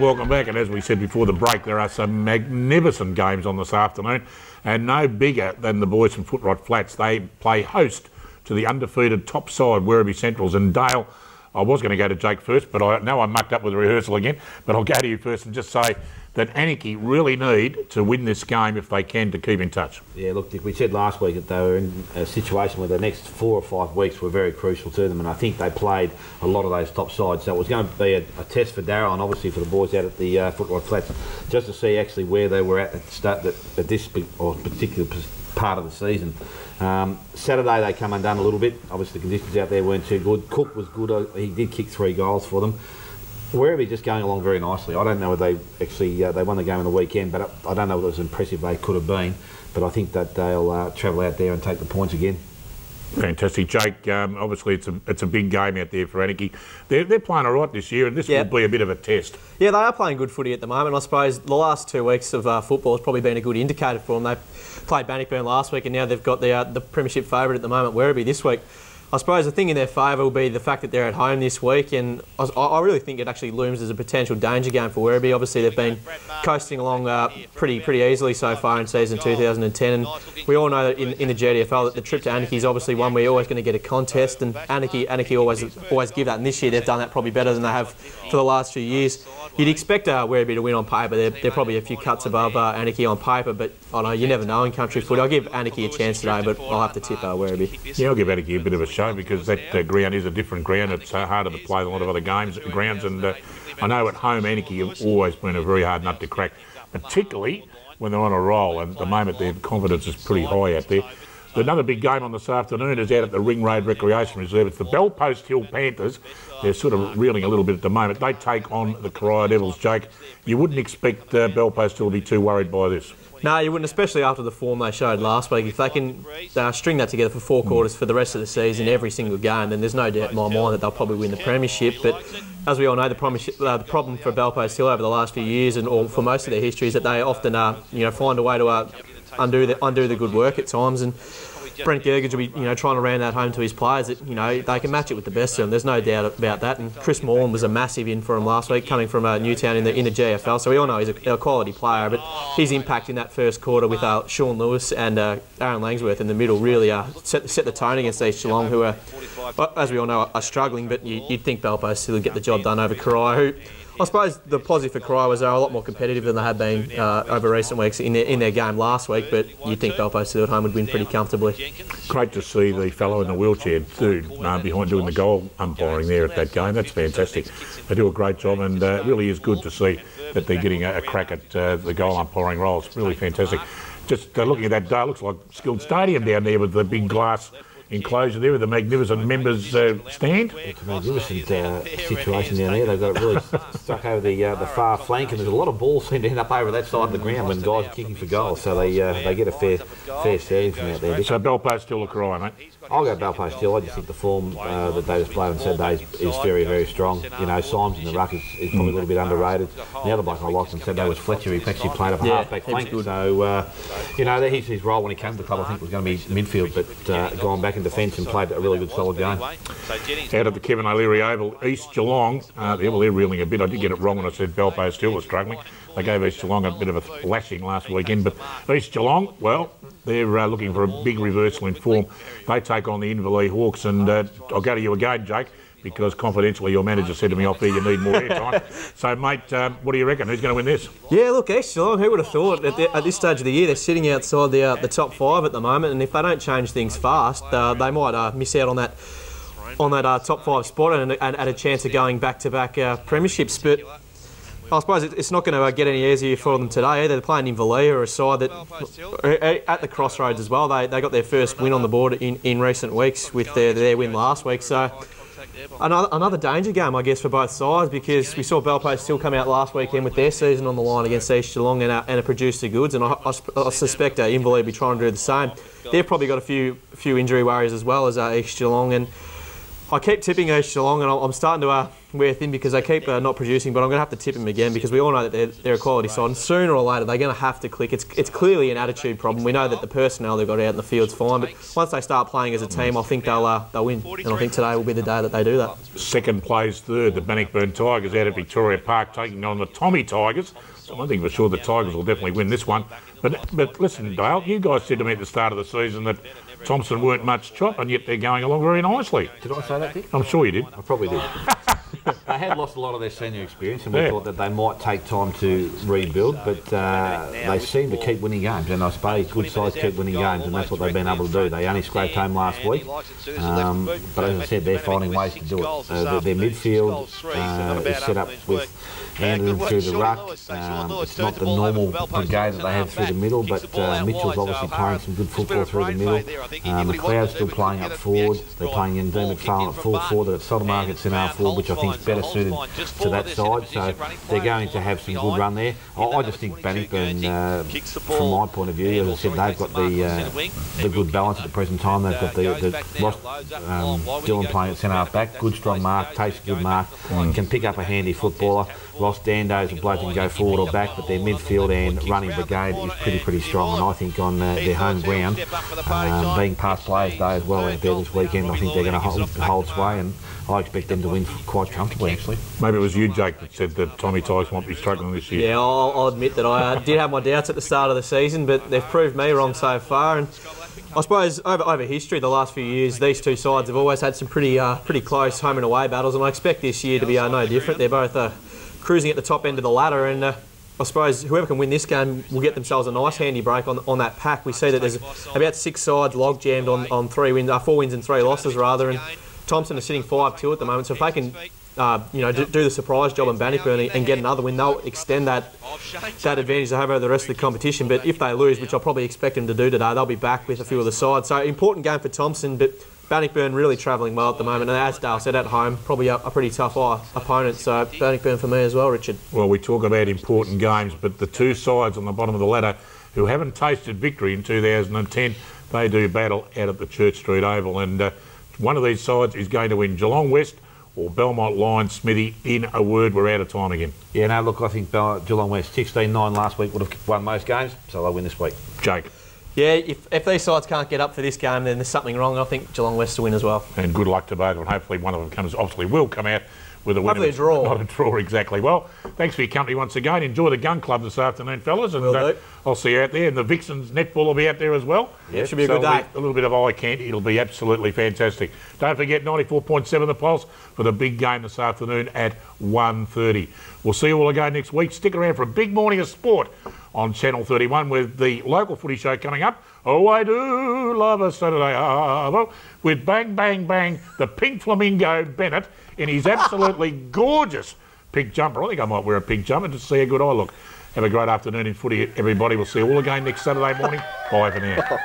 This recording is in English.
Welcome back, and as we said before the break, there are some magnificent games on this afternoon, and no bigger than the boys from Footrot Flats. They play host to the undefeated top side, Werribee Centrals. And Dale, I was going to go to Jake first, but I know I mucked up with the rehearsal again, but I'll go to you first and just say that Anarchy really need to win this game if they can to keep in touch. Yeah, look, Dick, we said last week that they were in a situation where the next 4 or 5 weeks were very crucial to them, and I think they played a lot of those top sides. So it was going to be a test for Darryl and obviously for the boys out at the Footrot Flats, just to see actually where they were at the start at this particular part of the season. Saturday they come undone a little bit. Obviously the conditions out there weren't too good. Cook was good. He did kick 3 goals for them. Werribee just going along very nicely. I don't know whether they actually they won the game on the weekend, but I don't know whether it was impressive they could have been. But I think that they'll travel out there and take the points again. Fantastic, Jake. Obviously, it's a big game out there for Anarchy. They're playing all right this year, and this will be a bit of a test. Yeah, they are playing good footy at the moment. I suppose the last 2 weeks of football has probably been a good indicator for them. They played Bannockburn last week, and now they've got the premiership favourite at the moment, Werribee, this week. I suppose the thing in their favour will be the fact that they're at home this week, and I really think it actually looms as a potential danger game for Werribee. Obviously, they've been coasting along pretty easily so far in season 2010, and we all know that in the GDFL that the trip to Anarchy is obviously one where you're always going to get a contest, and Anarchy always give that, and this year they've done that probably better than they have for the last few years. You'd expect Werribee to win on paper. They're probably a few cuts above Anarchy on paper, but I know you never know in country footy. I'll give Anarchy a chance today, but I'll have to tip Werribee. Yeah, I'll give Anarchy a bit of a show because that ground is a different ground. It's harder to play than a lot of other grounds, and I know at home Anarchy have always been a very hard nut to crack, particularly when they're on a roll, and at the moment their confidence is pretty high out there. Another big game on this afternoon is out at the Ring Road Recreation Reserve. It's the Bellpost Hill Panthers. They're sort of reeling a little bit at the moment. They take on the Corio Devils, Jake. You wouldn't expect Bellpost Hill to be too worried by this. No, you wouldn't, especially after the form they showed last week. If they can string that together for 4 quarters for the rest of the season, every single game, then there's no doubt in my mind that they'll probably win the premiership. But as we all know, the problem for Bellpost Hill over the last few years, and for most of their history, is that they often find a way to undo the good work at times. And Brett Grgic will be trying to ram that home to his players that they can match it with the best of them. There's no doubt about that. And Chris Morland was a massive in for him last week, coming from Newtown in the GFL. So we all know he's a quality player, but his impact in that first quarter with Sean Lewis and Aaron Langsworth in the middle really set the tone against East Geelong, who are, as we all know, are struggling. But you'd think Bellpost still would get the job done over Corio, who I suppose the positive for Corio was they're a lot more competitive than they have been over recent weeks in their game last week, but you'd think Bellpost Hill at home would win pretty comfortably. Great to see the fellow in the wheelchair too, behind doing the goal umpiring there at that game. That's fantastic. They do a great job, and it really is good to see that they're getting a crack at the goal umpiring role. It's really fantastic. Just looking at that day, it looks like Skilled Stadium down there with the big glass enclosure there with the magnificent members stand. It's a magnificent situation down there. They've got it really stuck over the far flank, and there's a lot of balls seem to end up over that side of the ground when guys are kicking for goals, so they get a fair share from out there. So Bellpost still look right, mate? I'll go Bellpost Hill. I just think the form that they displayed on Saturday is very, very strong. Symes in the ruck is probably a little bit underrated. The other bloke I liked on Saturday was Fletcher. He actually played up a half-back flank. So, his role when he came to the club I think was going to be midfield, but gone back in defence and played a really good solid game. Out of the Kevin O'Leary Oval, East Geelong, they're reeling a bit. I did get it wrong when I said Bellpost Hill was struggling. They gave East Geelong a bit of a lashing last weekend, but East Geelong, well, they're looking for a big reversal in form. They take on the Inverleigh Hawks, and I'll go to you again, Jake, because confidentially your manager said to me off there you need more airtime. So, mate, what do you reckon? Who's going to win this? Yeah, look, East Geelong, who would have thought at this stage of the year they're sitting outside the top 5 at the moment, and if they don't change things fast, they might miss out on that top 5 spot and at a chance of going back-to-back premierships. But I suppose it's not going to get any easier for them today either. They're playing Inverleigh, or a side that at the crossroads as well. They got their first win on the board in recent weeks with their win last week. So another danger game, I guess, for both sides, because we saw Bellpost still come out last weekend with their season on the line against East Geelong and it produced the goods. And I suspect Inverleigh will be trying to do the same. They've probably got a few injury worries as well as East Geelong, and I keep tipping East Geelong, and I'm starting to wear thin because they keep not producing, but I'm going to have to tip them again because we all know that they're a quality side. And sooner or later, they're going to have to click. It's clearly an attitude problem. We know that the personnel they've got out in the field's fine, but once they start playing as a team, I think they'll win. And I think today will be the day that they do that. Second plays third, the Bannockburn Tigers out at Victoria Park taking on the Tommy Tigers. So one thing for sure, the Tigers will definitely win this one. But listen, Dale, you guys said to me at the start of the season that Thompson weren't much chop, and yet they're going along very nicely. Did I say that, Dick? I'm sure you did. I probably did. They had lost a lot of their senior experience, and we thought that they might take time to rebuild, but they seem to keep winning games, and I suppose good sides keep winning games, and that's what they've been able to do. They only scraped home last week, but as I said, they're finding ways to do it. Their midfield is set up with Anderson through the ruck. It's not the normal brigade that they have through the middle, but Mitchell's obviously playing some good football through the middle. McLeod's still playing up forward. They're playing in Dean McFarlane at full forward. They've got Sotomarket centre half forward, which I think is better suited to that side. So they're going to have some good run there. I just think Bannockburn, from my point of view, as I said, they've got the good balance at the present time. They've got the Ross Dillon playing at centre half back. Good strong mark, takes a good mark, can pick up a handy footballer. Ross Dando's a bloke who can go forward or back, but their midfield and running brigade is pretty strong. And I think on their home ground, being past Players' Day as well out there this weekend, I think they're going to hold sway, and I expect them to win quite comfortably, actually. Maybe it was you, Jake, that said that Tommy Tigers might be struggling this year. Yeah, I'll admit that I did have my doubts at the start of the season, but they've proved me wrong so far. And I suppose over history, the last few years, these two sides have always had some pretty close home and away battles, and I expect this year to be no different. They're both cruising at the top end of the ladder, and I suppose whoever can win this game will get themselves a nice handy break on that pack. We see that there's about 6 sides log jammed on 4 wins and 3 losses rather, and Thompson is sitting 5-2 at the moment. So if they can do the surprise job in Bannockburn and get another win, they'll extend that advantage they have over the rest of the competition. But if they lose, which I'll probably expect them to do today, they'll be back with a few of the sides. So important game for Thompson, but Bannockburn really travelling well at the moment, and as Dale said, at home, probably a pretty tough opponent, so Bannockburn for me as well, Richard. Well, we talk about important games, but the two sides on the bottom of the ladder who haven't tasted victory in 2010, they do battle out at the Church Street Oval, and one of these sides is going to win. Geelong West or Belmont Lions. Smithy, in a word, we're out of time again. Yeah, no, look, I think Geelong West 16-9 last week would have won most games, so they'll win this week. Jake? Yeah, if these sides can't get up for this game, then there's something wrong. I think Geelong West will win as well. And good luck to both, and hopefully one of them will come out with a win. Hopefully a draw. Not a draw, exactly. Well, thanks for your company once again. Enjoy the gun club this afternoon, fellas, and I'll see you out there. And the Vixens netball will be out there as well. Yeah, should be a good day. A little bit of eye candy. It'll be absolutely fantastic. Don't forget 94.7 The Pulse for the big game this afternoon at 1:30. We'll see you all again next week. Stick around for a big morning of sport on Channel 31 with the local footy show coming up. Oh, I do love a Saturday Arvo with Bang Bang Bang, the pink flamingo Bennett in his absolutely gorgeous pink jumper. I think I might wear a pink jumper to see a good eye look. Have a great afternoon in footy, everybody. We'll see you all again next Saturday morning. Bye for now.